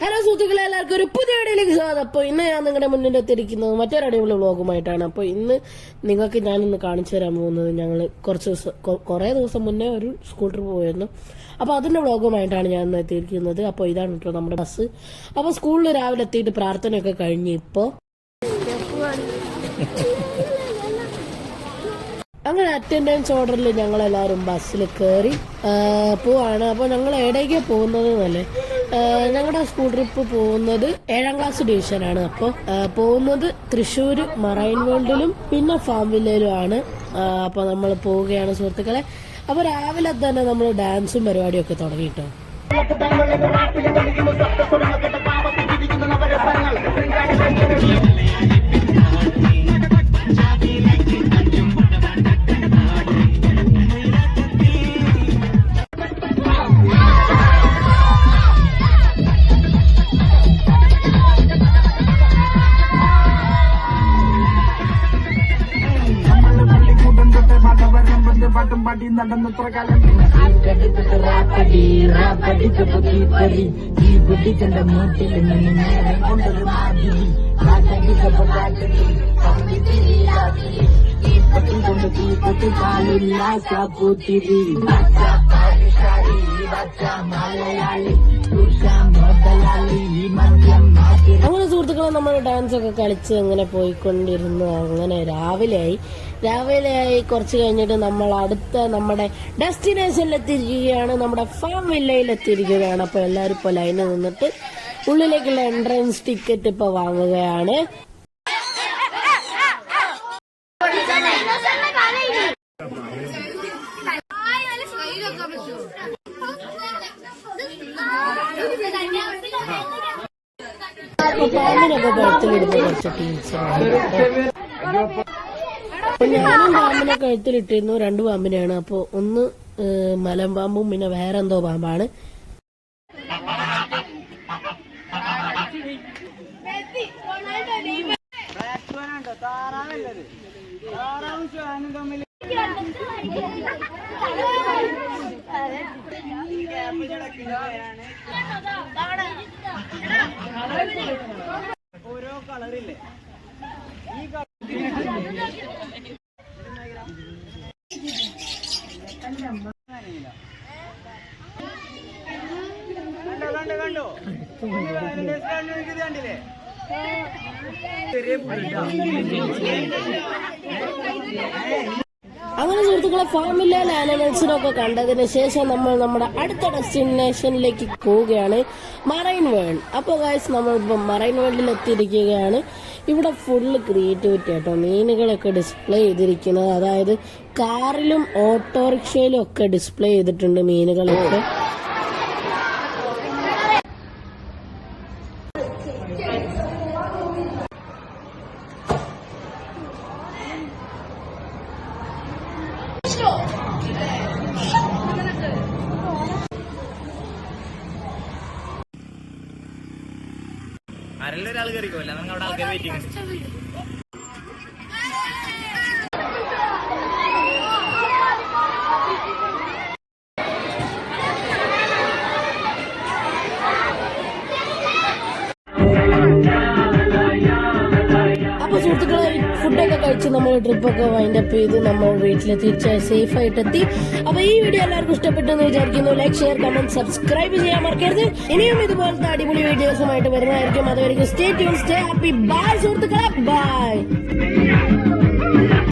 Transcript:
Hello സുഹൃത്തുക്കളെ, എല്ലാവർക്കും ഒരു പുതിയ വീഡിയോയിലേക്ക് സ്വാഗതം. അപ്പോൾ ഇന്ന് ഞാൻ നിങ്ങളുടെ മുന്നിൽ എത്തിയിരിക്കുന്നത് മറ്റൊരു അടിപൊളി വ്ളോഗുമായിട്ടാണ്. അപ്പോൾ ഇന്ന് നിങ്ങൾക്ക് ഞാനിന്ന് കാണിച്ചു തരാൻ പോകുന്നത് ഞങ്ങൾ കുറേ ദിവസം മുന്നേ ഒരു സ്കൂൾ ട്രിപ്പ് പോയിരുന്നു. അപ്പോൾ അതിന്റെ വ്ളോഗുമായിട്ടാണ് ഞാൻ ഇന്ന് എത്തിയിരിക്കുന്നത്. അപ്പോൾ ഇതാണ് കേട്ടോ നമ്മുടെ ബസ്. അപ്പോൾ സ്കൂളിൽ രാവിലെ എത്തിയിട്ട് പ്രാർത്ഥനയൊക്കെ കഴിഞ്ഞ് ഇപ്പോൾ അങ്ങനെ അറ്റൻഡൻസ് ഓർഡറിൽ ഞങ്ങളെല്ലാവരും ബസ്സിൽ കയറി പോവാണ്. അപ്പോൾ ഞങ്ങൾ എവിടേക്കാ പോകുന്നത് എന്നല്ലേ, ഞങ്ങളുടെ സ്കൂൾ ട്രിപ്പ് പോകുന്നത് 7ാം ക്ലാസ് ഡിവിഷനാണ്. അപ്പോൾ പോകുന്നത് തൃശ്ശൂർ മറൈൻ വേൾഡിലും പിന്നെ ഫാം വില്ലേജിലുമാണ്. അപ്പോൾ നമ്മൾ പോവുകയാണ് സുഹൃത്തുക്കളെ. അപ്പോൾ രാവിലെ തന്നെ നമ്മൾ ഡാൻസും പരിപാടിയൊക്കെ തുടങ്ങിയിട്ടോ. പാട്ടുംപാട്ടി നടന്നത്ര കാലം ഈ ബുദ്ധിച്ചന്റെ മൂട്ടിൽ നേരം കൊണ്ടൊരു മാതിരി ഈ പട്ടി കൊണ്ട് തീപ്പൊട്ടി കാലില്ല പൂത്തിരി അങ്ങനെ സുഹൃത്തുക്കളെ, നമ്മൾ ഡാൻസ് ഒക്കെ കളിച്ച് അങ്ങനെ പോയിക്കൊണ്ടിരുന്നു. അങ്ങനെ രാവിലെയായി കുറച്ച് കഴിഞ്ഞിട്ട് നമ്മൾ അടുത്ത നമ്മുടെ ഡെസ്റ്റിനേഷനിൽ എത്തിയിരിക്കുകയാണ്, നമ്മുടെ ഫാം വില്ലയിൽ എത്തിയിരിക്കുകയാണ്. അപ്പൊ എല്ലാവരും ഇപ്പൊ ലൈനിൽ നിന്നിട്ട് ഉള്ളിലേക്കുള്ള എൻട്രൻസ് ടിക്കറ്റ് ഇപ്പൊ വാങ്ങുകയാണ്. പാമ്പിനൊക്കെ കഴുത്തിലിടുന്ന കുറച്ച് ടീംസാണ്. അപ്പൊ ഞാനും പാമ്പിനെ കഴുത്തിലിട്ടിരുന്നു, 2 പാമ്പിനെയാണ്. അപ്പൊ ഒന്ന് മലമ്പാമ്പും പിന്നെ വേറെ എന്തോ പാമ്പാണ്. ഓരോ കളറില്ലേ കണ്ടോ കണ്ടില്ലേ അങ്ങനെ സുഹൃത്തുക്കളെ, ഫാമിലെ ആനിമൽസിനൊക്കെ കണ്ടതിന് ശേഷം നമ്മൾ നമ്മുടെ അടുത്ത ഡെസ്റ്റിനേഷനിലേക്ക് പോവുകയാണ്, മറൈൻ വേൾഡ്. അപ്പോൾ ഗൈസ്, നമ്മളിപ്പോൾ മറൈൻ വേൾഡിൽ എത്തിയിരിക്കുകയാണ്. ഇവിടെ ഫുള്ള് ക്രിയേറ്റിവിറ്റി ആട്ടോ, മീനുകളൊക്കെ ഡിസ്പ്ലേ ചെയ്തിരിക്കുന്നത്. അതായത് കാറിലും ഓട്ടോറിക്ഷയിലും ഒക്കെ ഡിസ്പ്ലേ ചെയ്തിട്ടുണ്ട് മീനുകളൊക്കെ. ആരെല്ലാം ഒരാൾ കയറിക്കോല്ല, നമുക്ക് അവിടെ ആൾക്കാർ വെയിറ്റിംഗ്. അപ്പൊ സുഹൃത്തുക്കളെ, ഫുഡൊക്കെ കഴിച്ച് നമ്മൾ ട്രിപ്പൊക്കെ വൈൻഡപ്പ് ചെയ്ത് നമ്മൾ വീട്ടിൽ തിരിച്ച് സേഫ് ആയിട്ട് എത്തി. അപ്പൊ ഈ വീഡിയോ എല്ലാവർക്കും ഇഷ്ടപ്പെട്ടെന്ന് വിചാരിക്കുന്നു. ലൈക്ക്, ഷെയർ, കമന്റ്, സബ്സ്ക്രൈബ് ചെയ്യാൻ മറക്കരുത്. ഇനിയും ഇതുപോലത്തെ അടിപൊളി വീഡിയോസുമായിട്ട് വരുന്നതായിരിക്കും. അതുവരെയും stay tune, stay happy. Bye സുഹൃത്തുക്കളെ, ബൈ.